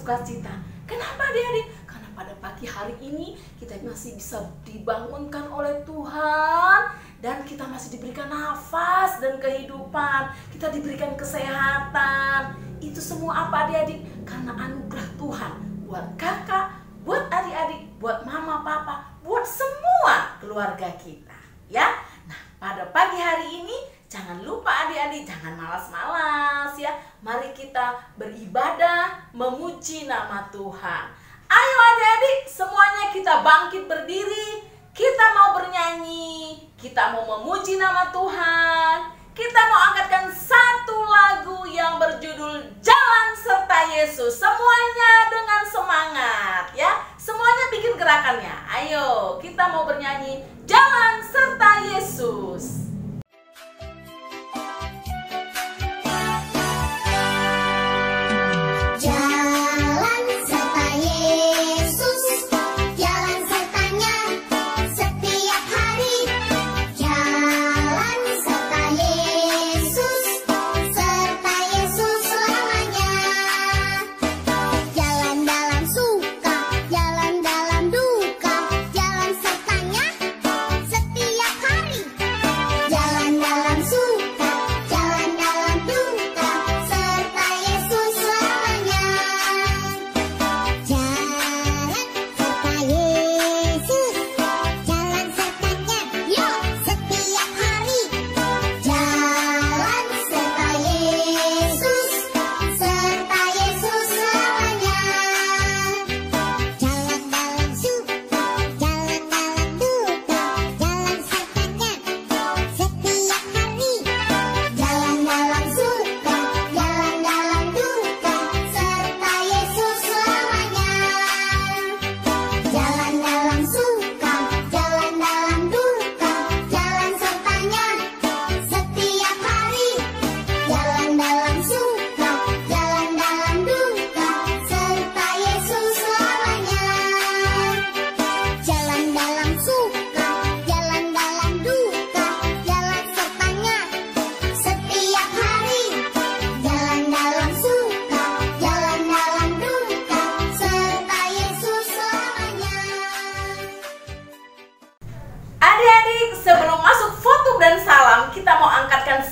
sukacita. Kenapa adik-adik? Karena pada pagi hari ini kita masih bisa dibangunkan oleh Tuhan, dan kita masih diberikan nafas dan kehidupan. Kita diberikan kesehatan. Itu semua apa adik-adik? Karena anugerah Tuhan buat kakak, buat adik-adik, buat mama, papa, buat semua keluarga kita, ya. Nah, pada pagi hari ini jangan lupa adik-adik, jangan malas-malas ya. Mari kita beribadah, memuji nama Tuhan. Ayo adik-adik, semuanya kita bangkit berdiri. Kita mau bernyanyi, kita mau memuji nama Tuhan. Kita mau angkatkan satu lagu yang berjudul Jalan Serta Yesus. Semuanya dengan semangat ya. Semuanya bikin gerakannya. Ayo, kita mau bernyanyi Jalan Serta Yesus.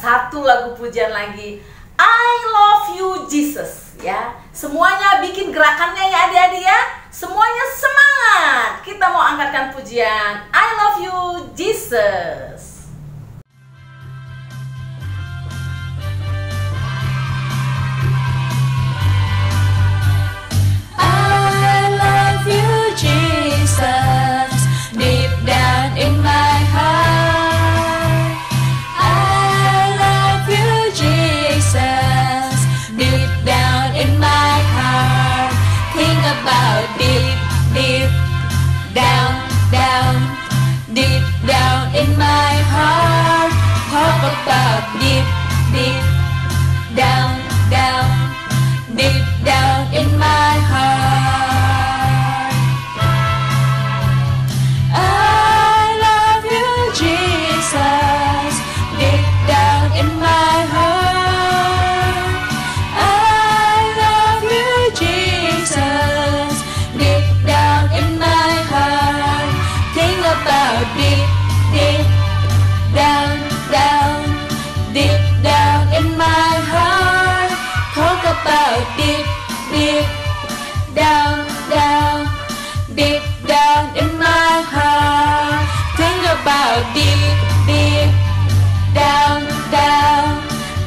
Satu lagu pujian lagi, I Love You Jesus ya. Semuanya bikin gerakannya ya adik-adik ya. Semuanya semangat. Kita mau angkatkan pujian I Love You Jesus. I love you Jesus, deep down in my heart. Deep down, deep down in my heart. Talk about deep down, deep down in my heart. I love you, Jesus, deep down in my heart. I love you, Jesus, deep down in my heart. Think about deep down, deep down in my heart. Talk about deep down, deep down in my heart. Think about deep down,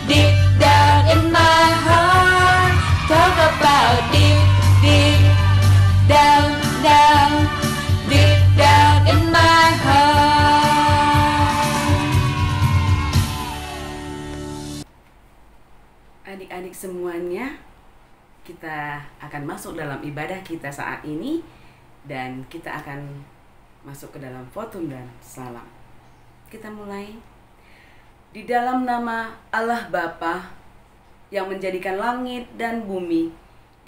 deep down in my heart. Talk about deep down, deep down in my heart. Adik-adik semuanya, kita akan masuk dalam ibadah kita saat ini, dan kita akan masuk ke dalam fotum dan salam. Kita mulai. Di dalam nama Allah Bapa yang menjadikan langit dan bumi,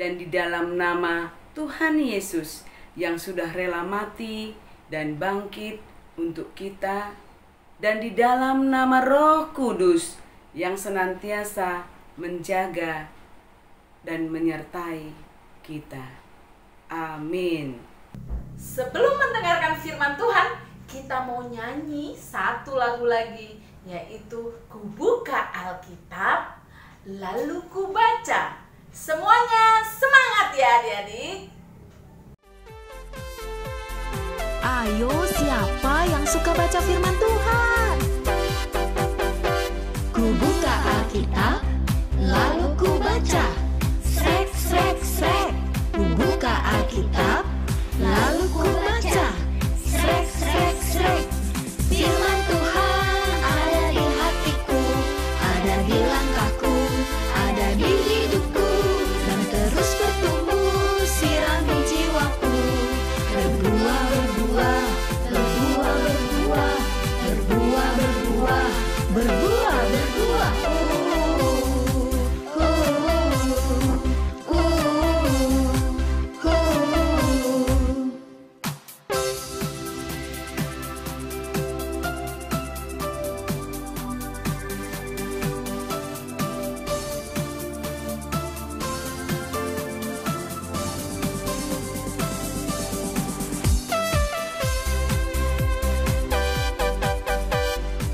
dan di dalam nama Tuhan Yesus yang sudah rela mati dan bangkit untuk kita, dan di dalam nama Roh Kudus yang senantiasa menjaga dan menyertai kita. Amin. Sebelum mendengarkan firman Tuhan, kita mau nyanyi satu lagu lagi, yaitu Ku Buka Alkitab, Lalu Ku Baca. Semuanya semangat ya adik-adik. Ayo, siapa yang suka baca firman Tuhan? Ku buka Alkitab, lalu ku baca. Srek, srek, srek. Ku buka Alkitab, lalu ku baca. Srek, srek, srek. Firman Tuhan ada di hatiku, ada di langkahku, ada di hidupku, dan terus bertumbuh, sirami jiwaku. Berbuah, berbuah, berbuah, berbuah, berbuah, berbuah, berbuah, berbuah.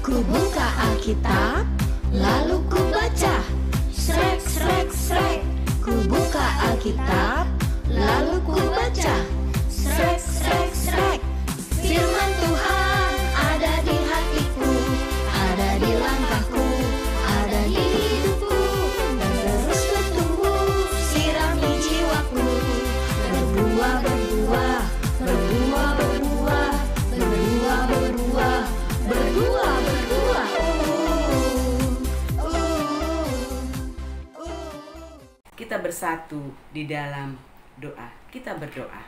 Ku buka Alkitab, lalu ku baca. Srek, srek, srek. Ku buka Alkitab, lalu ku baca. Srek, srek, srek. Firman Tuhan ada di hatiku, ada di langkahku, ada di hidupku, dan terus bertumbuh, sirami jiwaku. Berbuah, berbuah, berbuah, berbuah, berbuah, berbuah, berbuah, berbuah. Kita bersatu di dalam doa. Kita berdoa.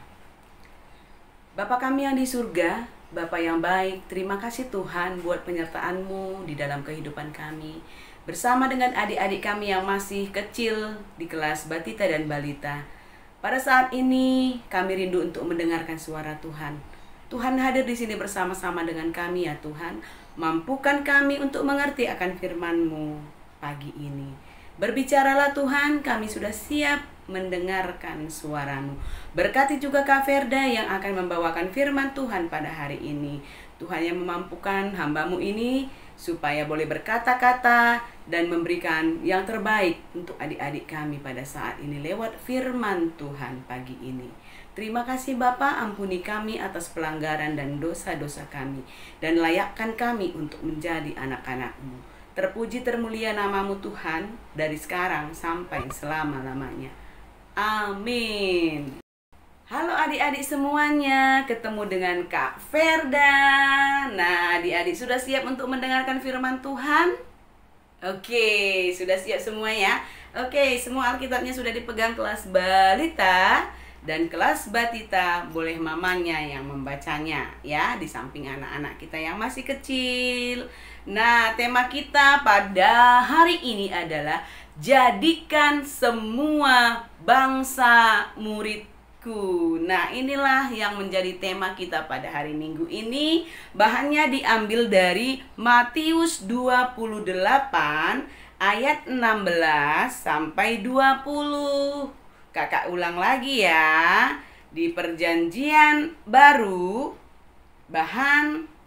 Bapa kami yang di surga, Bapa yang baik, terima kasih Tuhan buat penyertaan-Mu di dalam kehidupan kami. Bersama dengan adik-adik kami yang masih kecil di kelas batita dan balita. Pada saat ini kami rindu untuk mendengarkan suara Tuhan. Tuhan hadir di sini bersama-sama dengan kami ya Tuhan. Mampukan kami untuk mengerti akan firman-Mu pagi ini. Berbicaralah Tuhan, kami sudah siap mendengarkan suara-Mu. Berkati juga Kak Verda yang akan membawakan firman Tuhan pada hari ini. Tuhan yang memampukan hamba-Mu ini supaya boleh berkata-kata dan memberikan yang terbaik untuk adik-adik kami pada saat ini lewat firman Tuhan pagi ini. Terima kasih Bapa, ampuni kami atas pelanggaran dan dosa-dosa kami, dan layakkan kami untuk menjadi anak-anak-Mu. Terpuji termulia nama-Mu Tuhan, dari sekarang sampai selama-lamanya. Amin. Halo adik-adik semuanya, ketemu dengan Kak Verda. Nah, adik-adik sudah siap untuk mendengarkan firman Tuhan? Oke, sudah siap semua ya? Oke, semua Alkitabnya sudah dipegang kelas balita dan kelas batita, boleh mamanya yang membacanya ya, di samping anak-anak kita yang masih kecil. Nah, tema kita pada hari ini adalah jadikan semua bangsa muridku. Nah, inilah yang menjadi tema kita pada hari Minggu ini. Bahannya diambil dari Matius 28 ayat 16 sampai 20. Kakak ulang lagi ya. Di Perjanjian Baru, bahan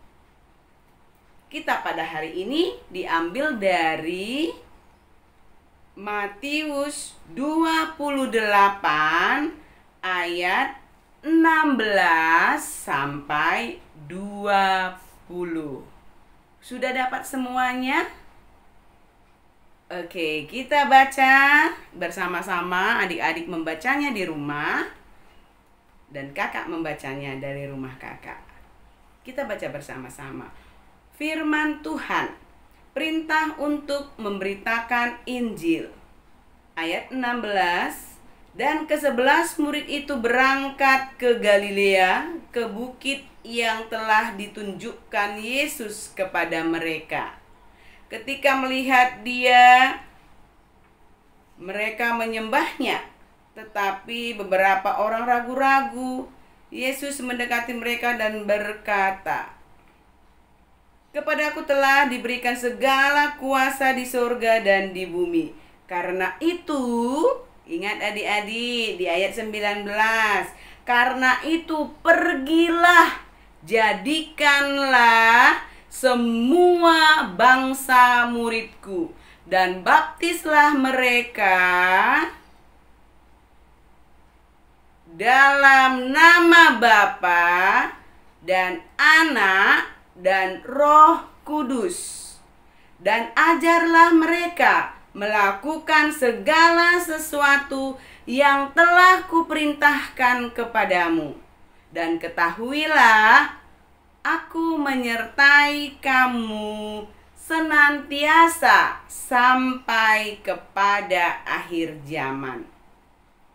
kita pada hari ini diambil dari Matius 28 ayat 16 sampai 20. Sudah dapat semuanya? Oke, kita baca bersama-sama. Adik-adik membacanya di rumah dan kakak membacanya dari rumah kakak. Kita baca bersama-sama. Firman Tuhan, perintah untuk memberitakan Injil. Ayat 16. Dan ke-11 murid itu berangkat ke Galilea, ke bukit yang telah ditunjukkan Yesus kepada mereka. Ketika melihat Dia, mereka menyembahnya. Tetapi beberapa orang ragu-ragu. Yesus mendekati mereka dan berkata, "Kepadaku telah diberikan segala kuasa di surga dan di bumi. Karena itu, Ingat adik-adik di ayat 19. Karena itu pergilah, jadikanlah semua bangsa muridku dan baptislah mereka dalam nama Bapa dan Anak dan Roh Kudus. Dan ajarlah mereka melakukan segala sesuatu yang telah kuperintahkan kepadamu. Dan ketahuilah, aku menyertai kamu senantiasa sampai kepada akhir zaman.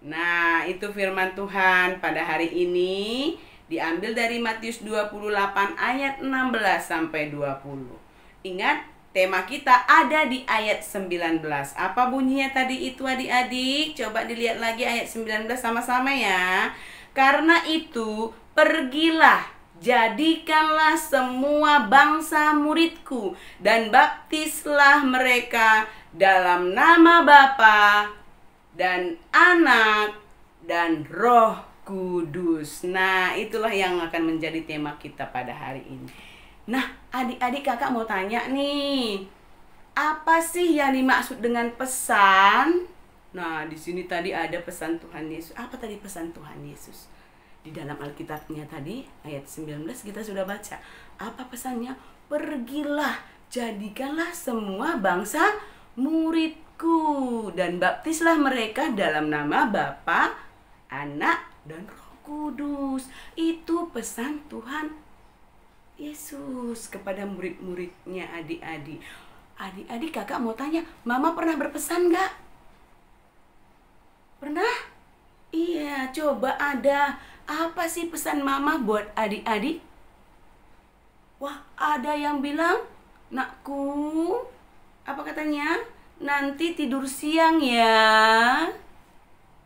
Nah, itu firman Tuhan pada hari ini diambil dari Matius 28 ayat 16 sampai 20. Ingat, tema kita ada di ayat 19. Apa bunyinya tadi itu adik-adik? Coba dilihat lagi ayat 19 sama-sama ya. Karena itu, pergilah, jadikanlah semua bangsa muridku dan baptislah mereka dalam nama Bapa dan Anak dan Roh Kudus. Nah, itulah yang akan menjadi tema kita pada hari ini. Nah, adik-adik kakak mau tanya nih, apa sih yang dimaksud dengan pesan? Nah, di sini tadi ada pesan Tuhan Yesus. Apa tadi pesan Tuhan Yesus? Di dalam Alkitabnya tadi, ayat 19 kita sudah baca. Apa pesannya? Pergilah, jadikanlah semua bangsa muridku dan baptislah mereka dalam nama Bapa, Anak, dan Roh Kudus. Itu pesan Tuhan Yesus kepada murid-muridnya adik-adik. Adik-adik kakak mau tanya, Mama pernah berpesan gak? Pernah? Iya, coba ada. Apa sih pesan Mama buat adik-adik? Wah, ada yang bilang, nakku, apa katanya? Nanti tidur siang ya.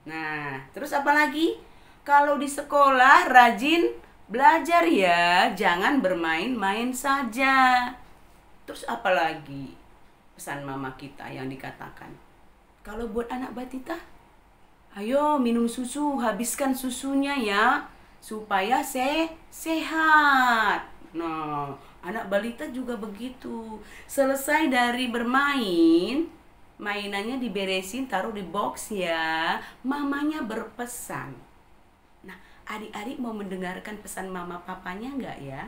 Nah, terus apa lagi? Kalau di sekolah rajin belajar ya, jangan bermain-main saja. Terus apa lagi pesan Mama kita yang dikatakan? Kalau buat anak batita, ayo minum susu, habiskan susunya ya, supaya sehat. Nah, anak balita juga begitu. Selesai dari bermain, mainannya diberesin, taruh di box ya. Mamanya berpesan. Nah, adik-adik mau mendengarkan pesan mama papanya enggak ya?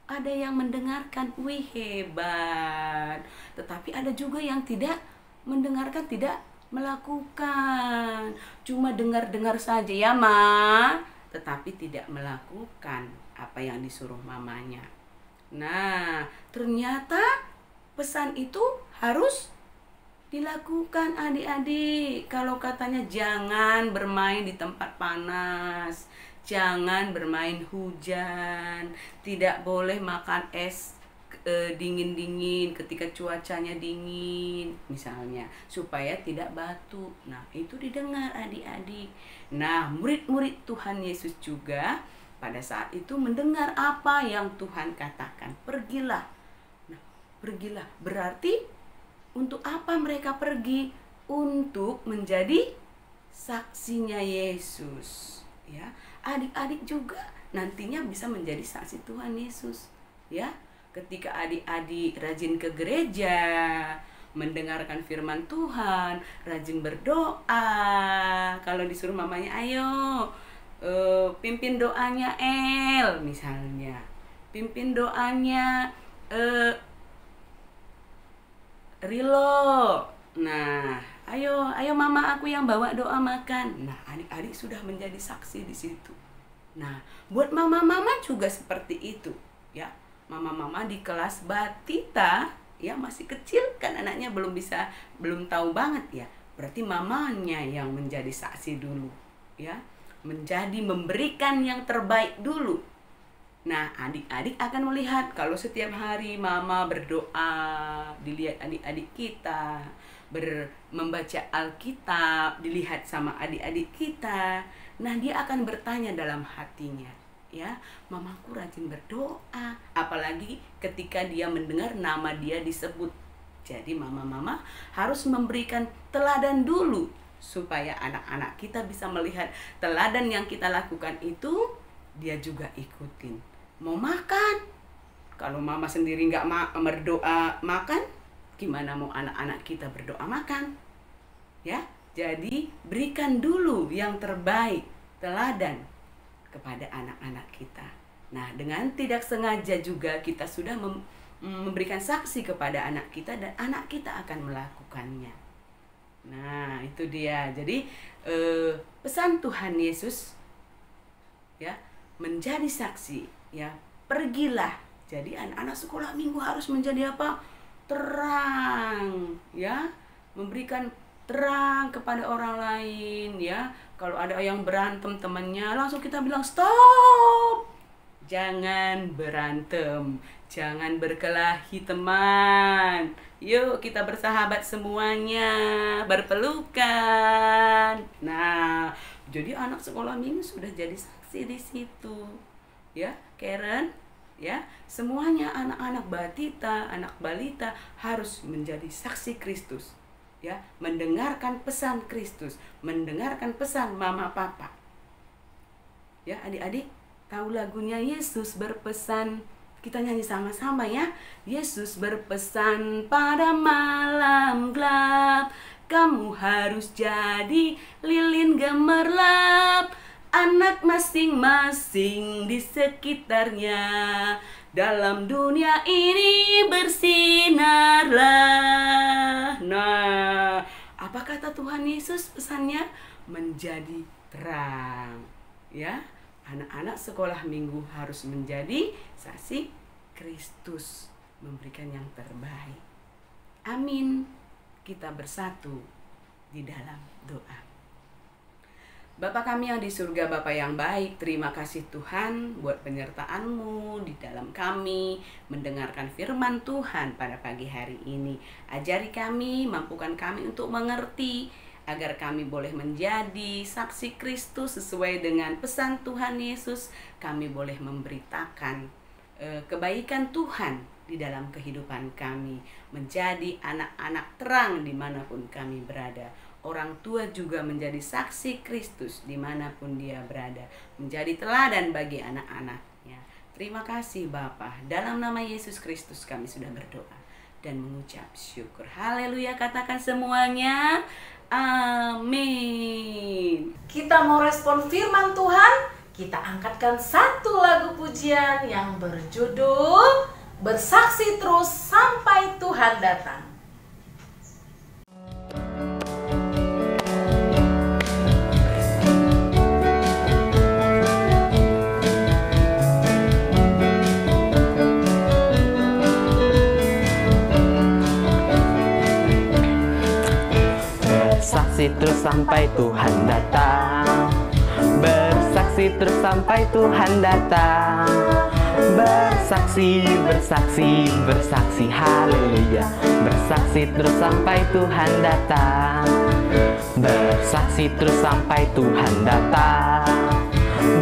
Ada yang mendengarkan, wih hebat. Tetapi ada juga yang tidak mendengarkan, tidak melakukan. Cuma dengar-dengar saja ya, Ma. Tetapi tidak melakukan apa yang disuruh mamanya. Nah, ternyata pesan itu harus dilakukan adik-adik. Kalau katanya jangan bermain di tempat panas, jangan bermain hujan, tidak boleh makan es dingin-dingin ketika cuacanya dingin misalnya, supaya tidak batuk. Nah, itu didengar adik-adik. Nah, murid-murid Tuhan Yesus juga pada saat itu mendengar apa yang Tuhan katakan. Pergilah. Nah, pergilah berarti untuk apa mereka pergi? Untuk menjadi saksinya Yesus. Ya, adik-adik juga nantinya bisa menjadi saksi Tuhan Yesus. Ya, ketika adik-adik rajin ke gereja, mendengarkan firman Tuhan, rajin berdoa. Kalau disuruh mamanya, ayo pimpin doanya El misalnya, pimpin doanya Rilo. Nah, ayo mama aku yang bawa doa makan. Nah, adik-adik sudah menjadi saksi di situ. Nah, buat mama-mama juga seperti itu, ya. Mama-mama di kelas batita, ya masih kecil kan anaknya belum tahu banget ya. Berarti mamanya yang menjadi saksi dulu, ya. Memberikan yang terbaik dulu. Nah, adik-adik akan melihat kalau setiap hari mama berdoa, dilihat adik-adik kita, membaca Alkitab, dilihat sama adik-adik kita. Nah, dia akan bertanya dalam hatinya, ya, mamaku rajin berdoa. Apalagi ketika dia mendengar nama dia disebut. Jadi mama-mama harus memberikan teladan dulu supaya anak-anak kita bisa melihat teladan yang kita lakukan itu dia juga ikutin. Mau makan, kalau mama sendiri nggak berdoa makan, gimana mau anak-anak kita berdoa makan? Ya, jadi berikan dulu yang terbaik, teladan kepada anak-anak kita. Nah, dengan tidak sengaja juga kita sudah memberikan saksi kepada anak kita dan anak kita akan melakukannya. Nah, itu dia. Jadi pesan Tuhan Yesus ya, menjadi saksi ya. Pergilah. Jadi anak-anak sekolah minggu harus menjadi apa? Terang ya, memberikan terang kepada orang lain ya. Kalau ada yang berantem temannya, langsung kita bilang stop. Jangan berantem, jangan berkelahi teman. Yuk kita bersahabat semuanya, berpelukan. Nah, jadi anak sekolah minggu sudah jadi saksi di situ. Ya, Karen, ya, semuanya anak-anak batita, anak balita harus menjadi saksi Kristus. Ya, mendengarkan pesan Kristus, mendengarkan pesan mama papa. Ya, adik-adik, tahu lagunya Yesus berpesan? Kita nyanyi sama-sama ya. Yesus berpesan pada malam gelap, kamu harus jadi lilin gemerlap. Anak masing-masing di sekitarnya, dalam dunia ini bersinarlah. Nah, apa kata Tuhan Yesus pesannya? Menjadi terang. Ya, anak-anak sekolah minggu harus menjadi saksi Kristus, memberikan yang terbaik. Amin. Kita bersatu di dalam doa. Bapa kami yang di surga, Bapa yang baik, terima kasih Tuhan buat penyertaan-Mu di dalam kami mendengarkan firman Tuhan pada pagi hari ini. Ajari kami, mampukan kami untuk mengerti, agar kami boleh menjadi saksi Kristus sesuai dengan pesan Tuhan Yesus. Kami boleh memberitakan kebaikan Tuhan di dalam kehidupan kami, menjadi anak-anak terang dimanapun kami berada. Orang tua juga menjadi saksi Kristus dimanapun dia berada, menjadi teladan bagi anak-anaknya. Terima kasih Bapa. Dalam nama Yesus Kristus kami sudah berdoa dan mengucap syukur. Haleluya, katakan semuanya. Amin. Kita mau respon firman Tuhan. Kita angkatkan satu lagu pujian yang berjudul Bersaksi Terus Sampai Tuhan Datang. Bersaksi terus sampai Tuhan datang. Bersaksi terus sampai Tuhan datang. Bersaksi, bersaksi, bersaksi, haleluya. Bersaksi terus sampai Tuhan datang. Bersaksi terus sampai Tuhan datang.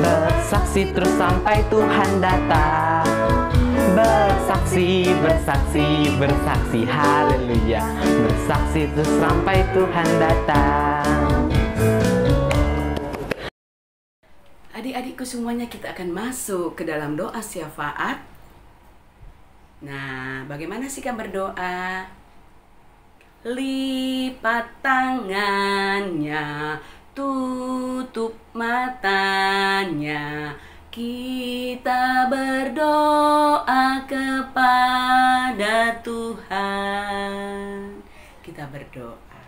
Bersaksi terus sampai Tuhan datang. Bersaksi, bersaksi, bersaksi, haleluya. Bersaksi terus sampai Tuhan datang. Adik-adikku semuanya, kita akan masuk ke dalam doa syafaat. Nah, bagaimana sikap berdoa? Lipat tangannya, tutup matanya, kita berdoa kepada Tuhan. Kita berdoa.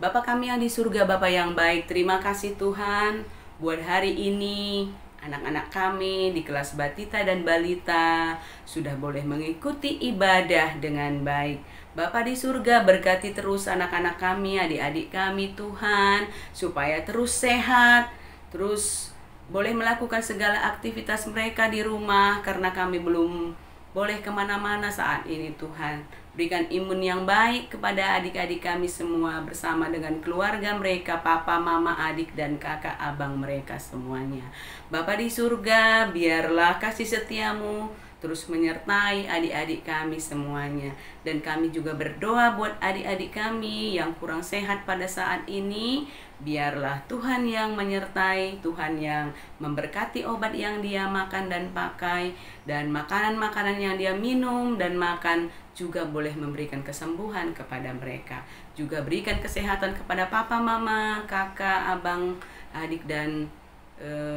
Bapa kami yang di surga, Bapa yang baik, terima kasih Tuhan buat hari ini. Anak-anak kami di kelas batita dan balita sudah boleh mengikuti ibadah dengan baik. Bapa di surga, berkati terus anak-anak kami, adik-adik kami Tuhan, supaya terus sehat, terus boleh melakukan segala aktivitas mereka di rumah, karena kami belum boleh kemana-mana saat ini Tuhan. Berikan imun yang baik kepada adik-adik kami semua bersama dengan keluarga mereka, papa, mama, adik, dan kakak, abang mereka semuanya. Bapa di surga, biarlah kasih setiamu terus menyertai adik-adik kami semuanya. Dan kami juga berdoa buat adik-adik kami yang kurang sehat pada saat ini. Biarlah Tuhan yang menyertai, Tuhan yang memberkati obat yang dia makan dan pakai, dan makanan-makanan yang dia minum dan makan juga boleh memberikan kesembuhan kepada mereka. Juga berikan kesehatan kepada papa, mama, kakak, abang, adik, dan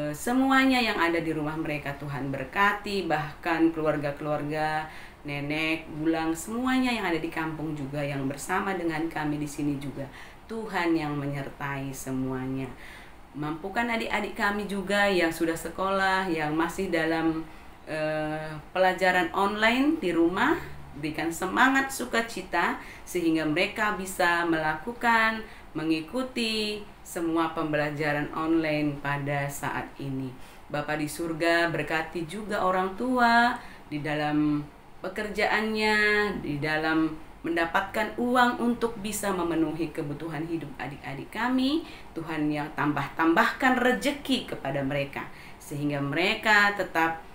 semuanya yang ada di rumah mereka. Tuhan berkati, bahkan keluarga-keluarga, nenek, bulang, semuanya yang ada di kampung juga yang bersama dengan kami di sini juga. Tuhan yang menyertai semuanya. Mampukan adik-adik kami juga yang sudah sekolah, yang masih dalam pelajaran online di rumah, berikan semangat sukacita sehingga mereka bisa melakukan, mengikuti semua pembelajaran online pada saat ini. Bapa di surga berkati juga orang tua di dalam pekerjaannya, di dalam mendapatkan uang untuk bisa memenuhi kebutuhan hidup adik-adik kami. Tuhan yang tambahkan rezeki kepada mereka sehingga mereka tetap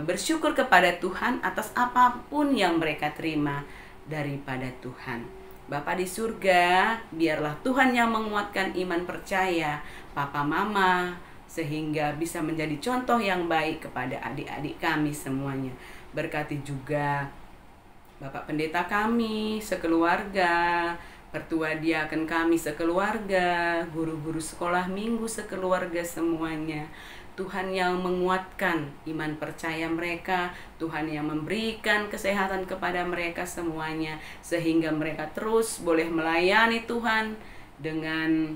bersyukur kepada Tuhan atas apapun yang mereka terima daripada Tuhan. Bapa di surga, biarlah Tuhan yang menguatkan iman percaya papa mama sehingga bisa menjadi contoh yang baik kepada adik-adik kami semuanya. Berkati juga Bapak Pendeta kami sekeluarga, pertua diaken kami sekeluarga, guru-guru sekolah minggu sekeluarga semuanya. Tuhan yang menguatkan iman percaya mereka, Tuhan yang memberikan kesehatan kepada mereka semuanya, sehingga mereka terus boleh melayani Tuhan dengan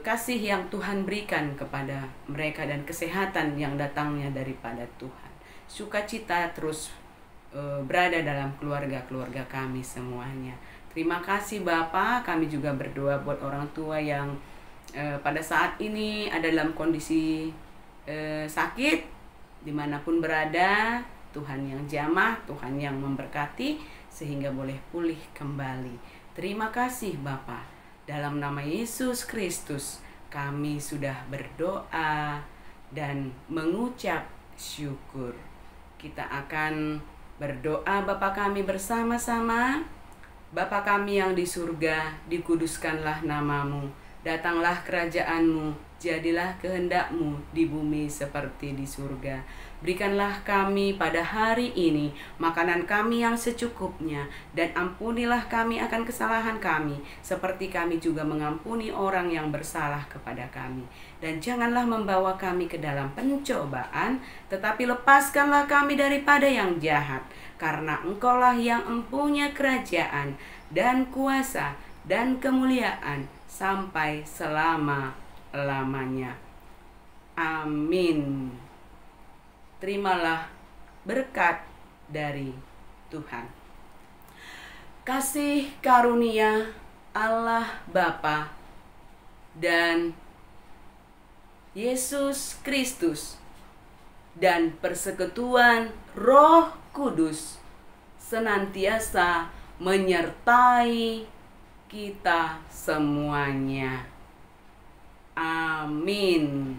kasih yang Tuhan berikan kepada mereka dan kesehatan yang datangnya daripada Tuhan. Sukacita terus berada dalam keluarga-keluarga kami semuanya. Terima kasih Bapak. Kami juga berdoa buat orang tua yang pada saat ini ada dalam kondisi sakit, dimanapun berada. Tuhan yang jamah, Tuhan yang memberkati sehingga boleh pulih kembali. Terima kasih Bapa. Dalam nama Yesus Kristus kami sudah berdoa dan mengucap syukur. Kita akan berdoa Bapa kami bersama-sama. Bapa kami yang di surga, dikuduskanlah namamu. Datanglah kerajaanmu, jadilah kehendak-Mu di bumi seperti di surga. Berikanlah kami pada hari ini makanan kami yang secukupnya, dan ampunilah kami akan kesalahan kami, seperti kami juga mengampuni orang yang bersalah kepada kami. Dan janganlah membawa kami ke dalam pencobaan, tetapi lepaskanlah kami daripada yang jahat, karena Engkaulah yang empunya kerajaan dan kuasa dan kemuliaan sampai selama-lamanya. Amin. Terimalah berkat dari Tuhan. Kasih karunia Allah Bapa dan Yesus Kristus dan persekutuan Roh Kudus senantiasa menyertai kita semuanya. Amin.